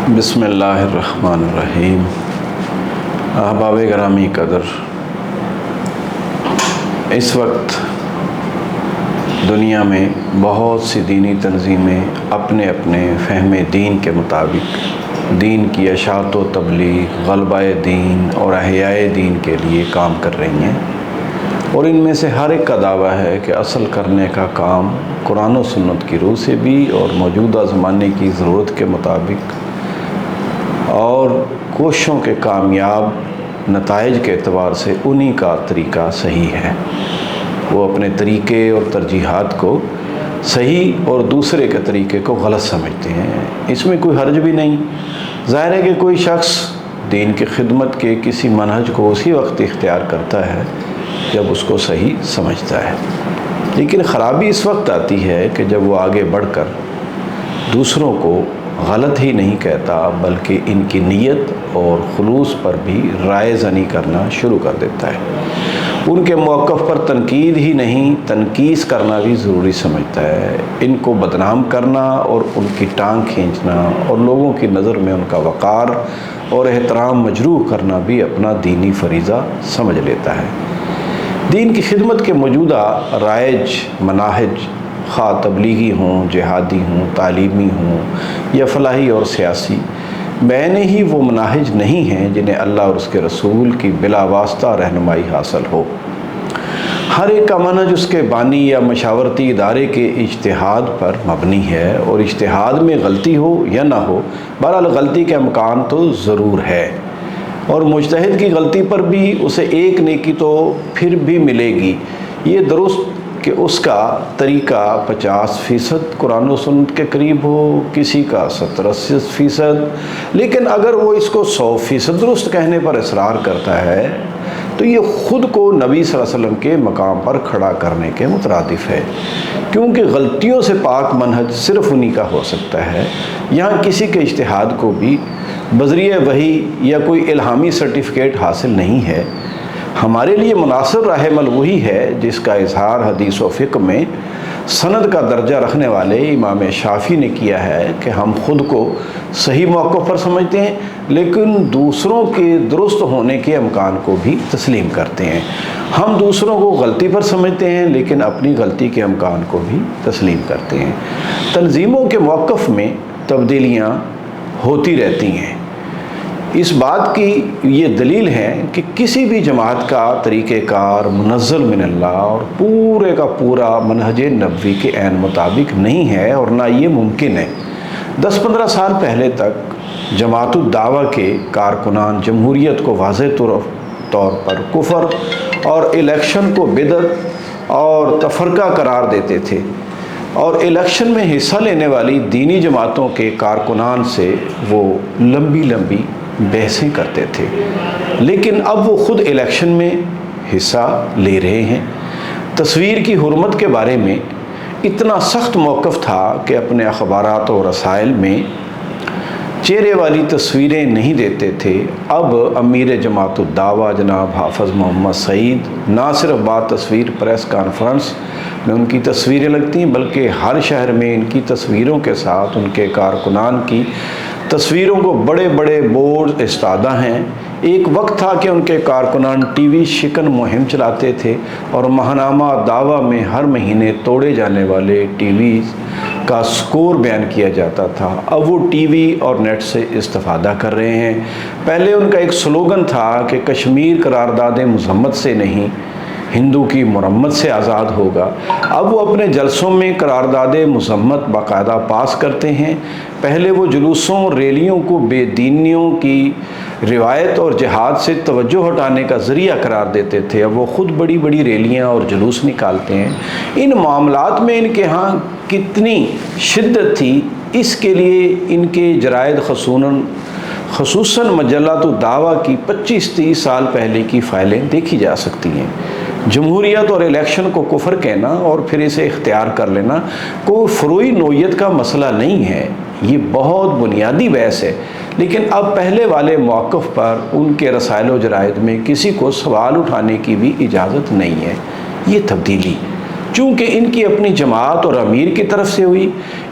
بسم اللہ الرحمن الرحیم۔ احباب گرامی قدر، اس وقت دنیا میں بہت سی دینی تنظیمیں اپنے اپنے فہم دین کے مطابق دین کی اشاعت و تبلیغ، غلبہ دین اور احیاء دین کے لیے کام کر رہی ہیں، اور ان میں سے ہر ایک کا دعویٰ ہے کہ اصل کرنے کا کام قرآن و سنت کی روح سے بھی اور موجودہ زمانے کی ضرورت کے مطابق اور کوششوں کے کامیاب نتائج کے اعتبار سے انہی کا طریقہ صحیح ہے۔ وہ اپنے طریقے اور ترجیحات کو صحیح اور دوسرے کے طریقے کو غلط سمجھتے ہیں۔ اس میں کوئی حرج بھی نہیں۔ ظاہر ہے کہ کوئی شخص دین کی خدمت کے کسی منہج کو اسی وقت اختیار کرتا ہے جب اس کو صحیح سمجھتا ہے، لیکن خرابی اس وقت آتی ہے کہ جب وہ آگے بڑھ کر دوسروں کو غلط ہی نہیں کہتا بلکہ ان کی نیت اور خلوص پر بھی رائے زنی کرنا شروع کر دیتا ہے۔ ان کے موقف پر تنقید ہی نہیں، تنقیص کرنا بھی ضروری سمجھتا ہے۔ ان کو بدنام کرنا اور ان کی ٹانگ کھینچنا اور لوگوں کی نظر میں ان کا وقار اور احترام مجروح کرنا بھی اپنا دینی فریضہ سمجھ لیتا ہے۔ دین کی خدمت کے موجودہ رائج مناہج، خواہ تبلیغی ہوں، جہادی ہوں، تعلیمی ہوں یا فلاحی اور سیاسی، بعین ہی وہ مناہج نہیں ہیں جنہیں اللہ اور اس کے رسول کی بلا واسطہ رہنمائی حاصل ہو۔ ہر ایک کا منہج اس کے بانی یا مشاورتی ادارے کے اجتہاد پر مبنی ہے، اور اجتہاد میں غلطی ہو یا نہ ہو، بہرحال غلطی کا امکان تو ضرور ہے، اور مجتہد کی غلطی پر بھی اسے ایک نیکی تو پھر بھی ملے گی۔ یہ درست کہ اس کا طریقہ 50% قرآن و سنت کے قریب ہو، کسی کا 70-80%، لیکن اگر وہ اس کو 100% درست کہنے پر اصرار کرتا ہے تو یہ خود کو نبی صلی اللہ علیہ وسلم کے مقام پر کھڑا کرنے کے مترادف ہے، کیونکہ غلطیوں سے پاک منہج صرف انہی کا ہو سکتا ہے۔ یہاں کسی کے اجتہاد کو بھی بذریعہ وحی یا کوئی الہامی سرٹیفکیٹ حاصل نہیں ہے۔ ہمارے لیے مناسب راہ عمل وہی ہے جس کا اظہار حدیث و فقہ میں سند کا درجہ رکھنے والے امام شافعی نے کیا ہے کہ ہم خود کو صحیح موقف پر سمجھتے ہیں لیکن دوسروں کے درست ہونے کے امکان کو بھی تسلیم کرتے ہیں۔ ہم دوسروں کو غلطی پر سمجھتے ہیں لیکن اپنی غلطی کے امکان کو بھی تسلیم کرتے ہیں۔ تنظیموں کے موقف میں تبدیلیاں ہوتی رہتی ہیں۔ اس بات کی یہ دلیل ہے کہ کسی بھی جماعت کا طریقہ کار منزل من اللہ اور پورے کا پورا منہج نبوی کے عین مطابق نہیں ہے، اور نہ یہ ممکن ہے۔ 10-15 سال پہلے تک جماعت الدعوہ کے کارکنان جمہوریت کو واضح طور پر کفر اور الیکشن کو بدعت اور تفرقہ قرار دیتے تھے، اور الیکشن میں حصہ لینے والی دینی جماعتوں کے کارکنان سے وہ لمبی لمبی بحثیں کرتے تھے، لیکن اب وہ خود الیکشن میں حصہ لے رہے ہیں۔ تصویر کی حرمت کے بارے میں اتنا سخت موقف تھا کہ اپنے اخبارات و رسائل میں چہرے والی تصویریں نہیں دیتے تھے۔ اب امیر جماعت الدعوہ جناب حافظ محمد سعید نہ صرف بات تصویر پریس کانفرنس میں ان کی تصویریں لگتی ہیں بلکہ ہر شہر میں ان کی تصویروں کے ساتھ ان کے کارکنان کی تصویروں کو بڑے بڑے بورڈ استادہ ہیں۔ ایک وقت تھا کہ ان کے کارکنان ٹی وی شکن مہم چلاتے تھے اور ماہنامہ دعویٰ میں ہر مہینے توڑے جانے والے ٹی وی کا سکور بیان کیا جاتا تھا۔ اب وہ ٹی وی اور نیٹ سے استفادہ کر رہے ہیں۔ پہلے ان کا ایک سلوگن تھا کہ کشمیر قرارداد مذمت سے نہیں، ہندو کی مرمت سے آزاد ہوگا۔ اب وہ اپنے جلسوں میں قرارداد مذمت باقاعدہ پاس کرتے ہیں۔ پہلے وہ جلوسوں ریلیوں کو بے دینیوں کی روایت اور جہاد سے توجہ ہٹانے کا ذریعہ قرار دیتے تھے، اب وہ خود بڑی بڑی ریلیاں اور جلوس نکالتے ہیں۔ ان معاملات میں ان کے ہاں کتنی شدت تھی، اس کے لیے ان کے جرائد خصوصاً مجلات الدعوہ کی 25-30 سال پہلے کی فائلیں دیکھی جا سکتی ہیں۔ جمہوریت اور الیکشن کو کفر کہنا اور پھر اسے اختیار کر لینا کوئی فروعی نوعیت کا مسئلہ نہیں ہے، یہ بہت بنیادی بحث ہے، لیکن اب پہلے والے موقف پر ان کے رسائل و جرائد میں کسی کو سوال اٹھانے کی بھی اجازت نہیں ہے۔ یہ تبدیلی چونکہ ان کی اپنی جماعت اور امیر کی طرف سے ہوئی،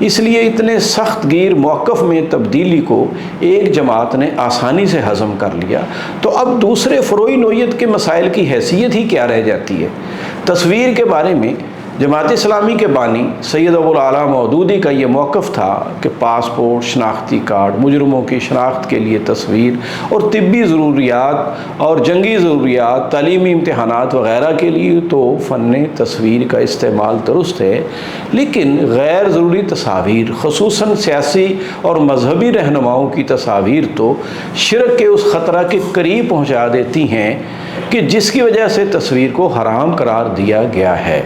اس لیے اتنے سخت گیر موقف میں تبدیلی کو ایک جماعت نے آسانی سے ہضم کر لیا، تو اب دوسرے فروعی نوعیت کے مسائل کی حیثیت ہی کیا رہ جاتی ہے؟ تصویر کے بارے میں جماعت اسلامی کے بانی سید ابو الاعلیٰ مودودی کا یہ موقف تھا کہ پاسپورٹ، شناختی کارڈ، مجرموں کی شناخت کے لیے تصویر اور طبی ضروریات اور جنگی ضروریات، تعلیمی امتحانات وغیرہ کے لیے تو فن تصویر کا استعمال درست ہے، لیکن غیر ضروری تصاویر، خصوصاً سیاسی اور مذہبی رہنماؤں کی تصاویر تو شرک کے اس خطرہ کے قریب پہنچا دیتی ہیں کہ جس کی وجہ سے تصویر کو حرام قرار دیا گیا ہے۔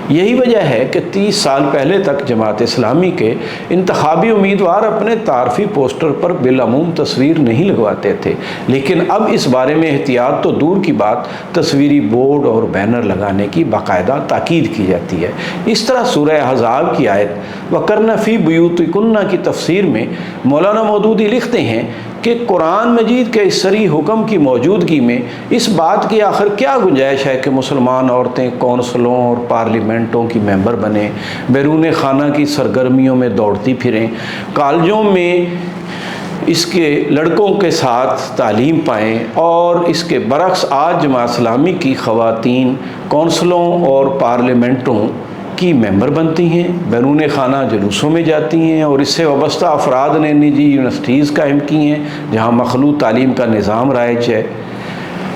یہی وجہ ہے کہ 30 سال پہلے تک جماعت اسلامی کے انتخابی امیدوار اپنے تعارفی پوسٹر پر بالعموم تصویر نہیں لگواتے تھے، لیکن اب اس بارے میں احتیاط تو دور کی بات، تصویری بورڈ اور بینر لگانے کی باقاعدہ تاکید کی جاتی ہے۔ اس طرح سورہ احزاب کی آیت وَقَرْنَ فِي بُيُوتِكُنَّ کی تفسیر میں مولانا مودودی لکھتے ہیں کہ قرآن مجید کے اس صریح حکم کی موجودگی میں اس بات کی آخر کیا گنجائش ہے کہ مسلمان عورتیں کونسلوں اور پارلیمنٹوں کی ممبر بنیں، بیرون خانہ کی سرگرمیوں میں دوڑتی پھریں، کالجوں میں اس کے لڑکوں کے ساتھ تعلیم پائیں، اور اس کے برعکس آج جماعت اسلامی کی خواتین کونسلوں اور پارلیمنٹوں کی ممبر بنتی ہیں، بیرون خانہ جلوسوں میں جاتی ہیں، اور اس سے وابستہ افراد نے نجی یونیورسٹیز قائم کی ہیں جہاں مخلوط تعلیم کا نظام رائج ہے۔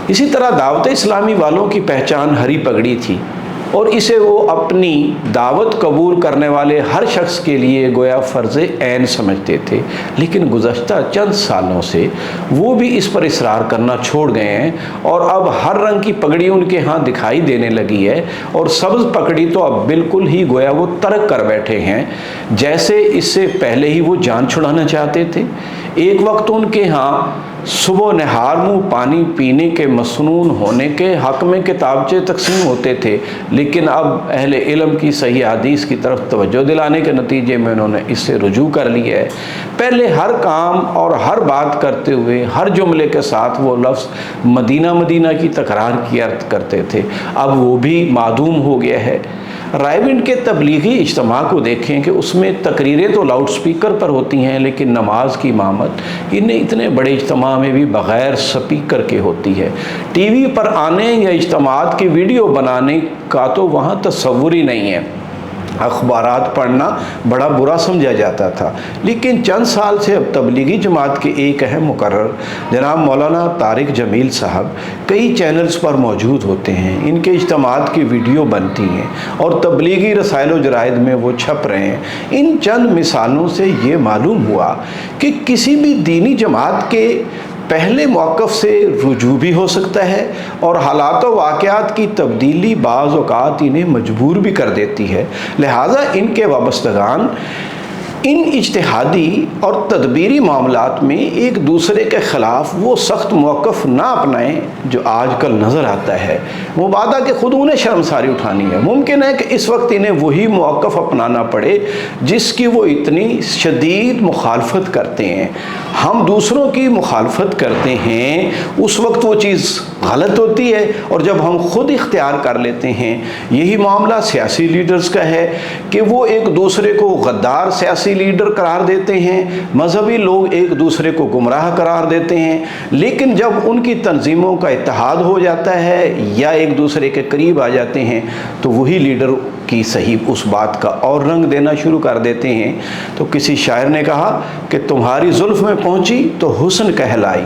اسی طرح دعوت اسلامی والوں کی پہچان ہری پگڑی تھی، اور اسے وہ اپنی دعوت قبول کرنے والے ہر شخص کے لیے گویا فرض عین سمجھتے تھے، لیکن گزشتہ چند سالوں سے وہ بھی اس پر اصرار کرنا چھوڑ گئے ہیں، اور اب ہر رنگ کی پگڑی ان کے ہاں دکھائی دینے لگی ہے، اور سبز پگڑی تو اب بالکل ہی گویا وہ ترک کر بیٹھے ہیں، جیسے اس سے پہلے ہی وہ جان چھڑانا چاہتے تھے۔ ایک وقت ان کے ہاں صبح نہار منہ پانی پینے کے مسنون ہونے کے حق میں کتابچے تقسیم ہوتے تھے، لیکن اب اہل علم کی صحیح حدیث کی طرف توجہ دلانے کے نتیجے میں انہوں نے اس سے رجوع کر لیا ہے۔ پہلے ہر کام اور ہر بات کرتے ہوئے ہر جملے کے ساتھ وہ لفظ مدینہ مدینہ کی تکرار کیا کرتے تھے، اب وہ بھی معدوم ہو گیا ہے۔ رائے بنٹ کے تبلیغی اجتماع کو دیکھیں کہ اس میں تقریریں تو لاؤڈ سپیکر پر ہوتی ہیں، لیکن نماز کی امامت انہیں اتنے بڑے اجتماع میں بھی بغیر سپیکر کے ہوتی ہے۔ ٹی وی پر آنے یا اجتماعات کی ویڈیو بنانے کا تو وہاں تصور ہی نہیں ہے۔ اخبارات پڑھنا بڑا برا سمجھا جاتا تھا، لیکن چند سال سے اب تبلیغی جماعت کے ایک اہم مقرر جناب مولانا طارق جمیل صاحب کئی چینلز پر موجود ہوتے ہیں، ان کے اجتماعات کی ویڈیو بنتی ہیں اور تبلیغی رسائل و جرائد میں وہ چھپ رہے ہیں۔ ان چند مثالوں سے یہ معلوم ہوا کہ کسی بھی دینی جماعت کے پہلے موقف سے رجوع بھی ہو سکتا ہے، اور حالات و واقعات کی تبدیلی بعض اوقات انہیں مجبور بھی کر دیتی ہے۔ لہٰذا ان کے وابستگان ان اجتہادی اور تدبیری معاملات میں ایک دوسرے کے خلاف وہ سخت موقف نہ اپنائیں جو آج کل نظر آتا ہے، مبادا کہ خود انہیں شرمساری اٹھانی ہے۔ ممکن ہے کہ اس وقت انہیں وہی موقف اپنانا پڑے جس کی وہ اتنی شدید مخالفت کرتے ہیں۔ ہم دوسروں کی مخالفت کرتے ہیں، اس وقت وہ چیز غلط ہوتی ہے، اور جب ہم خود اختیار کر لیتے ہیں، یہی معاملہ سیاسی لیڈرز کا ہے کہ وہ ایک دوسرے کو غدار سیاسی لیڈر قرار دیتے ہیں، مذہبی لوگ ایک دوسرے کو گمراہ قرار دیتے ہیں، لیکن جب ان کی تنظیموں کا اتحاد ہو جاتا ہے یا ایک دوسرے کے قریب آ جاتے ہیں تو وہی لیڈر کی صحیح اس بات کا اور رنگ دینا شروع کر دیتے ہیں۔ تو کسی شاعر نے کہا کہ تمہاری زلف میں پہنچی تو حسن کہلائی،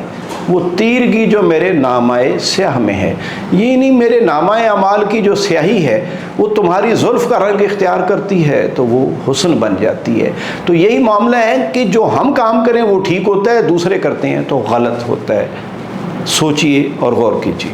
وہ تیرگی جو میرے نامۂ سیاہ میں ہے، یہ نہیں میرے نامۂ اعمال کی جو سیاہی ہے وہ تمہاری زلف کا رنگ اختیار کرتی ہے تو وہ حسن بن جاتی ہے۔ تو یہی معاملہ ہے کہ جو ہم کام کریں وہ ٹھیک ہوتا ہے، دوسرے کرتے ہیں تو غلط ہوتا ہے۔ سوچئے اور غور کیجئے۔